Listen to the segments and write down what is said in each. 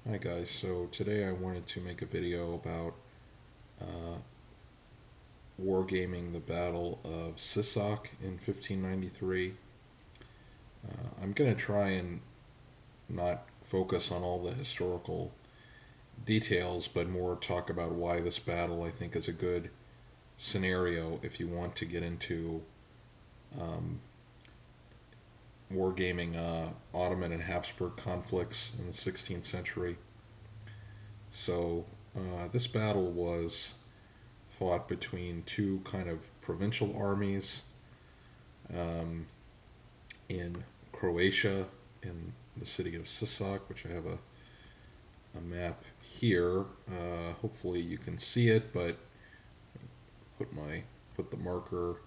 Hi guys, so today I wanted to make a video about uh, wargaming the Battle of Sisak in 1593. I'm going to try and not focus on all the historical details, but more talk about why this battle I think is a good scenario if you want to get into um, wargaming Ottoman and Habsburg conflicts in the 16th century. So this battle was fought between two kind of provincial armies um, in Croatia, in the city of Sisak, which I have a map here. Hopefully you can see it, but put my put the marker.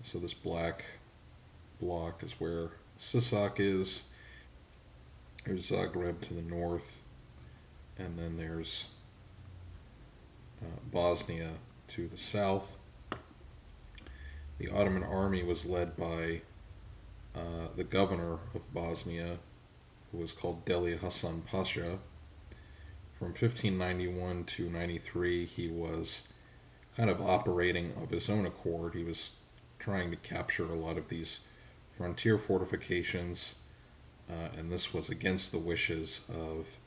So this black block is where Sisak is. There's Zagreb to the north, and then there's Bosnia to the south. The Ottoman army was led by the governor of Bosnia, who was called Deli Hassan Pasha. From 1591 to 93, he was kind of operating of his own accord. He was trying to capture a lot of these frontier fortifications, and this was against the wishes of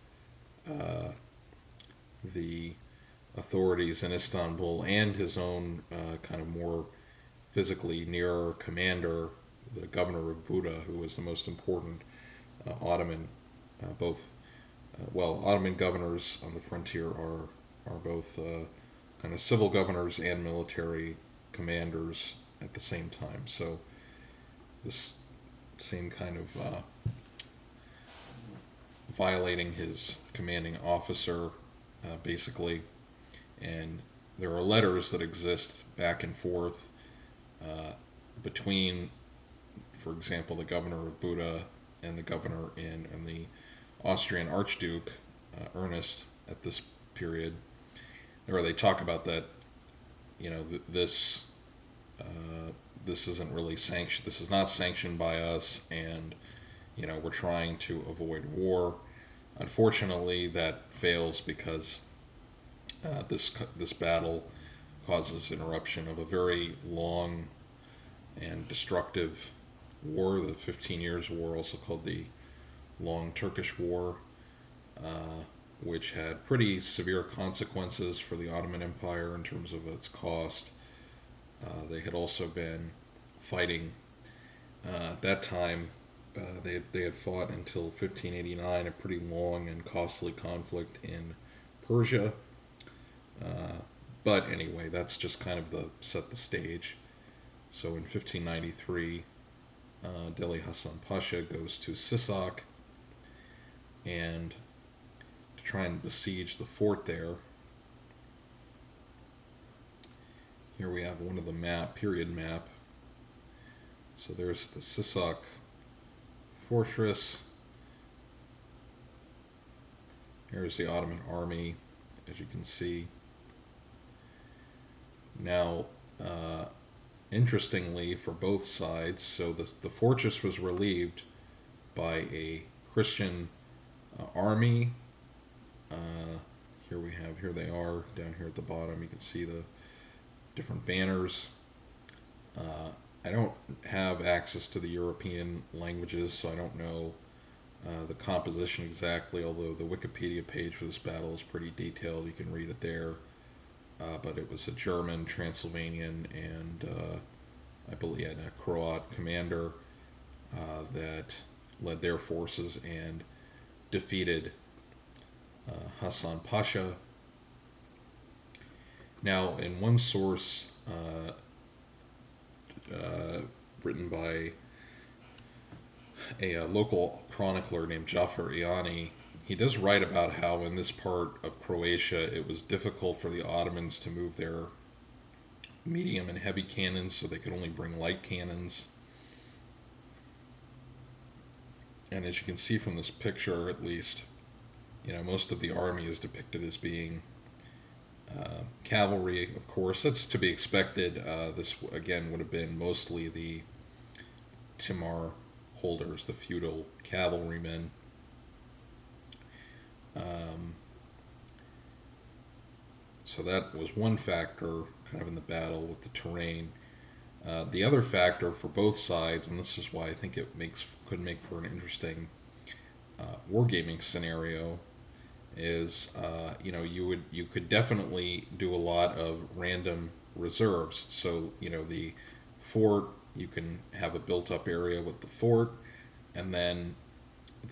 uh, the authorities in Istanbul and his own kind of more physically nearer commander, the governor of Buda, who was the most important Ottoman, both Ottoman governors on the frontier are both kind of civil governors and military commanders at the same time. So this same kind of violating his commanding officer, basically. And there are letters that exist back and forth uh, between, for example, the governor of Buda and the governor and the Austrian Archduke Ernest at this period, where they talk about that. This this isn't really sanctioned. This is not sanctioned by us, and we're trying to avoid war. Unfortunately, that fails because this battle causes interruption of a very long and destructive war, the 15 Years' War, also called the Long Turkish War, which had pretty severe consequences for the Ottoman Empire in terms of its cost. They had also been fighting at that time. They had fought until 1589, a pretty long and costly conflict in Persia. Uh, but anyway, that's just kind of the set the stage. So in 1593, Deli Hassan Pasha goes to Sisak and to try and besiege the fort there. Here we have one of the period map. So there's the Sisak fortress. Here's the Ottoman army, as you can see. Now, interestingly, for both sides, so the fortress was relieved by a Christian army. Here they are down here at the bottom. You can see the different banners. I don't have access to the European languages, so I don't know the composition exactly, although the Wikipedia page for this battle is pretty detailed. You can read it there. But it was a German, Transylvanian, and I believe a Croat commander that led their forces and defeated Hassan Pasha. Now, in one source written by a local chronicler named Jafar Iani, he does write about how in this part of Croatia it was difficult for the Ottomans to move their medium and heavy cannons, so they could only bring light cannons. And as you can see from this picture, at least, most of the army is depicted as being cavalry. Of course, that's to be expected. This again would have been mostly the Timar holders, the feudal cavalrymen. So that was one factor kind of in the battle with the terrain. The other factor for both sides, and this is why I think it could make for an interesting wargaming scenario, is you could definitely do a lot of random reserves. So the fort, you can have a built up area with the fort, and then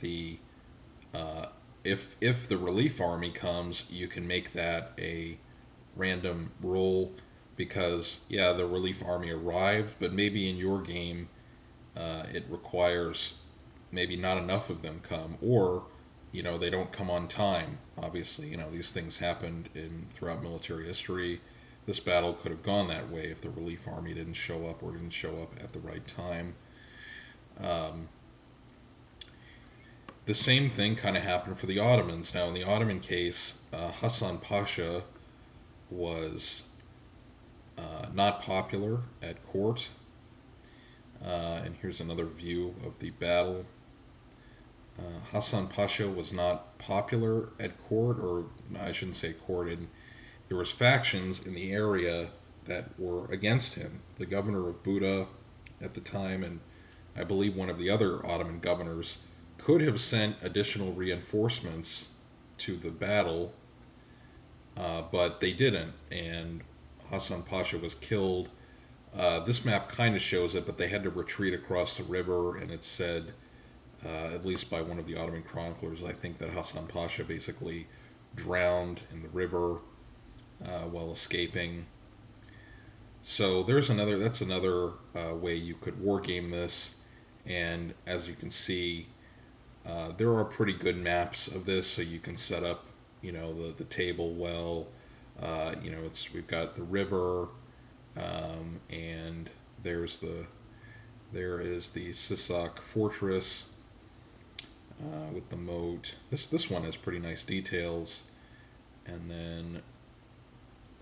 the if the relief army comes, you can make that a random roll, because yeah, the relief army arrived, but maybe in your game it requires maybe not enough of them come, or they don't come on time. Obviously, these things happened in throughout military history. This battle could have gone that way if the relief army didn't show up, or didn't show up at the right time. Um, the same thing kind of happened for the Ottomans. Now, in the Ottoman case, Hassan Pasha was not popular at court. And here's another view of the battle. Hassan Pasha was not popular at court, or I shouldn't say court. And there was factions in the area that were against him. The governor of Buda at the time, and I believe one of the other Ottoman governors, could have sent additional reinforcements to the battle, but they didn't, and Hassan Pasha was killed. This map kind of shows it, but they had to retreat across the river, and it said, at least by one of the Ottoman chroniclers, I think, that Hassan Pasha basically drowned in the river while escaping. So that's another way you could wargame this, and as you can see, there are pretty good maps of this, so you can set up, the table well. We've got the river, and there is the Sisak fortress with the moat. This one has pretty nice details, and then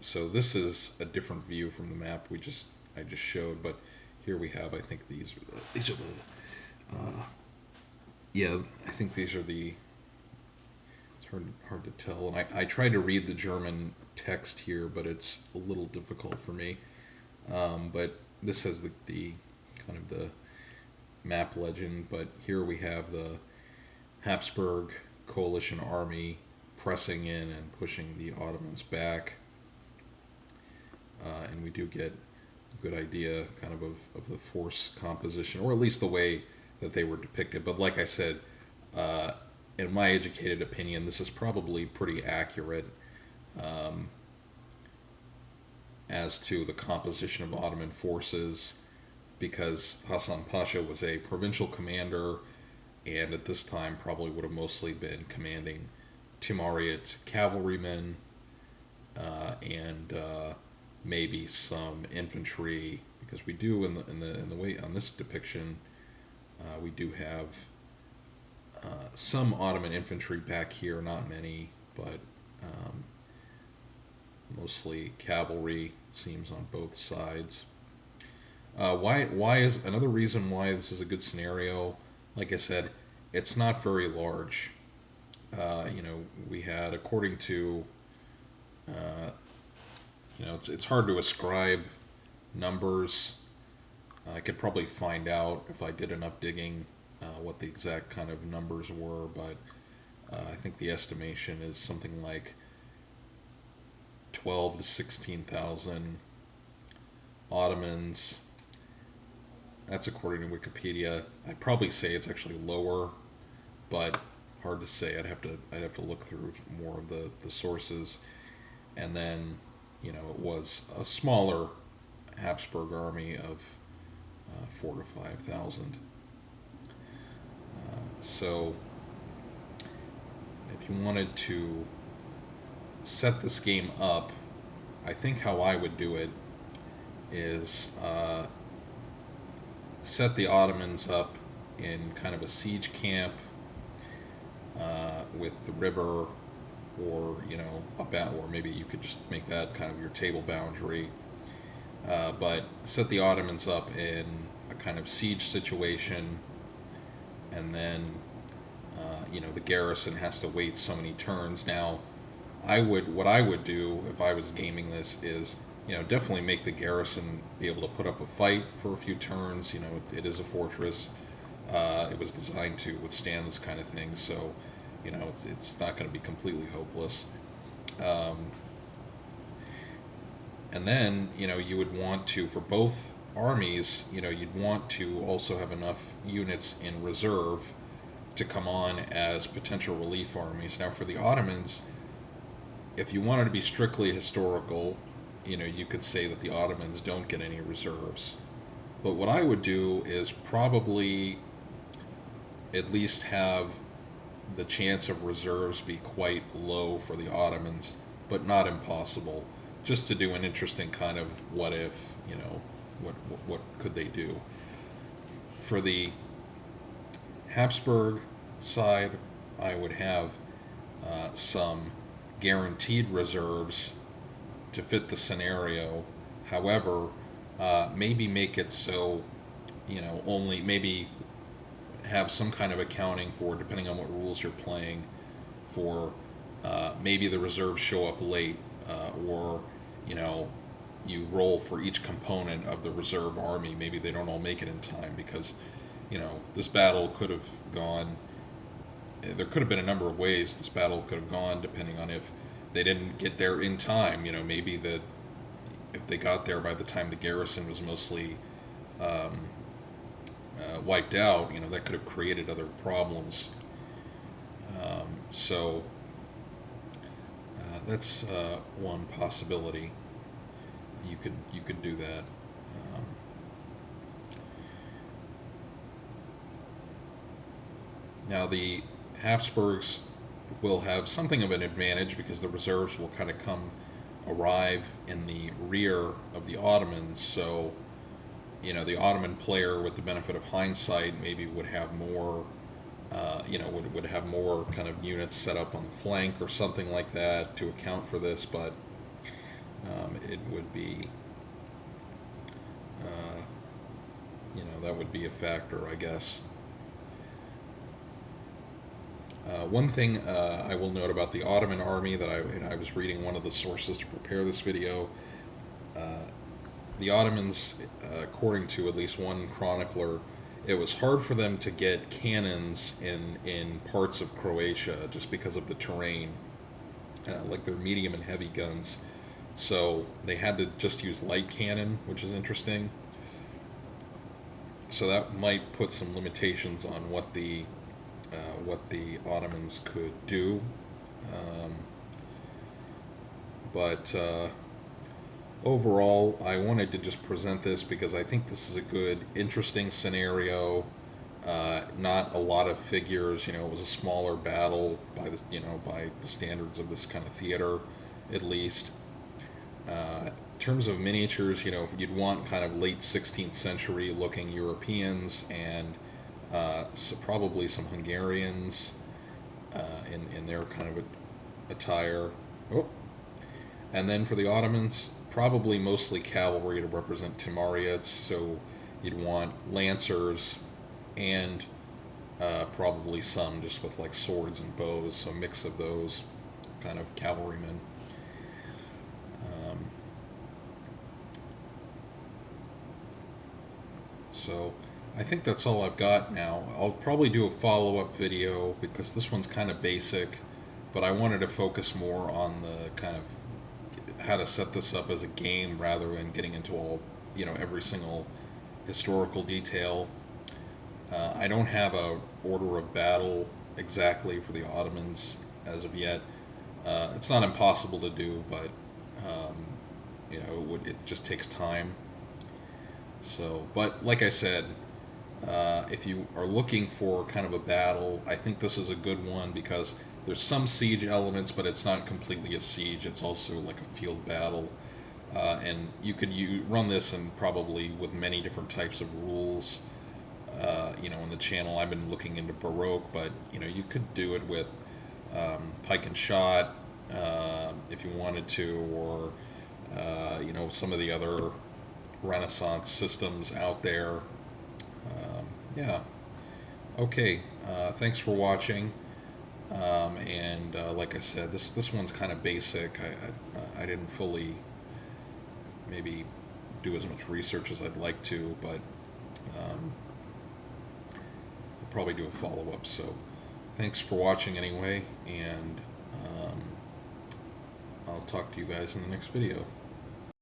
so this is a different view from the map I just showed, but here we have, I think these are the yeah, I think these are the, it's hard to tell, and I tried to read the German text here, but it's a little difficult for me. But this has the kind of the map legend, but here we have the Habsburg coalition army pressing in and pushing the Ottomans back, and we do get a good idea kind of the force composition, or at least the way that they were depicted. But like I said, in my educated opinion, this is probably pretty accurate as to the composition of Ottoman forces, because Hassan Pasha was a provincial commander, and at this time probably would have mostly been commanding Timurid cavalrymen, and maybe some infantry, because we do in the way on this depiction, we do have some Ottoman infantry back here, not many, but mostly cavalry, it seems, on both sides. Why is another reason why this is a good scenario? Like I said, it's not very large. We had, according to, it's hard to ascribe numbers. I could probably find out if I did enough digging what the exact kind of numbers were, but I think the estimation is something like 12 to 16,000 Ottomans. That's according to Wikipedia. I'd probably say it's actually lower, but hard to say. I'd have to look through more of the sources. And then, it was a smaller Habsburg army of 4 to 5,000. So if you wanted to set this game up, I think how I would do it is set the Ottomans up in kind of a siege camp with the river, or or maybe you could just make that kind of your table boundary. But set the Ottomans up in a kind of siege situation, and then the garrison has to wait so many turns. Now, what I would do if I was gaming this is, definitely make the garrison be able to put up a fight for a few turns. It is a fortress. It was designed to withstand this kind of thing, so it's not going to be completely hopeless. Um, and then you would want to, for both armies, you'd want to also have enough units in reserve to come on as potential relief armies. Now, for the Ottomans, if you wanted to be strictly historical, you could say that the Ottomans don't get any reserves. But what I would do is probably at least have the chance of reserves be quite low for the Ottomans, but not impossible. Just to do an interesting kind of what if, what could they do? For the Habsburg side, I would have some guaranteed reserves to fit the scenario. However, maybe make it so, only maybe have some kind of accounting for, depending on what rules you're playing, for maybe the reserves show up late, or you roll for each component of the reserve army. Maybe they don't all make it in time because this battle could have gone. There could have been a number of ways this battle could have gone, depending on if they didn't get there in time. Maybe that if they got there by the time the garrison was mostly wiped out, that could have created other problems. So that's one possibility. You could do that. Um, Now the Habsburgs will have something of an advantage because the reserves will kind of arrive in the rear of the Ottomans. So the Ottoman player, with the benefit of hindsight, maybe would have more, would have more kind of units set up on the flank or something like that to account for this. But it would be, uh, that would be a factor, I guess. One thing I will note about the Ottoman army that I was reading one of the sources to prepare this video. The Ottomans, according to at least one chronicler, it was hard for them to get cannons in parts of Croatia just because of the terrain, like their medium and heavy guns. So they had to just use light cannon, which is interesting. So that might put some limitations on what the Ottomans could do. Um, but overall, I wanted to just present this because I think this is a good, interesting scenario. Not a lot of figures. It was a smaller battle by by the standards of this kind of theater, at least. In terms of miniatures, you'd want kind of late 16th century looking Europeans and so probably some Hungarians in their kind of attire. Oh. And then for the Ottomans, probably mostly cavalry to represent Timariets. So you'd want lancers and probably some just with like swords and bows, so a mix of those kind of cavalrymen. So I think that's all I've got now. I'll probably do a follow-up video because this one's kind of basic, but I wanted to focus more on the kind of how to set this up as a game rather than getting into all, every single historical detail. I don't have a order of battle exactly for the Ottomans as of yet. It's not impossible to do, but it just takes time. So, but like I said, if you are looking for kind of a battle, I think this is a good one because there's some siege elements, but it's not completely a siege. It's also like a field battle, and you run this and probably with many different types of rules. In the channel, I've been looking into Baroque, but you could do it with pike and shot if you wanted to, or some of the other Renaissance systems out there. Yeah. Okay. Thanks for watching. And like I said, this one's kind of basic. I didn't fully maybe do as much research as I'd like to, but I'll probably do a follow-up. So thanks for watching anyway, and I'll talk to you guys in the next video.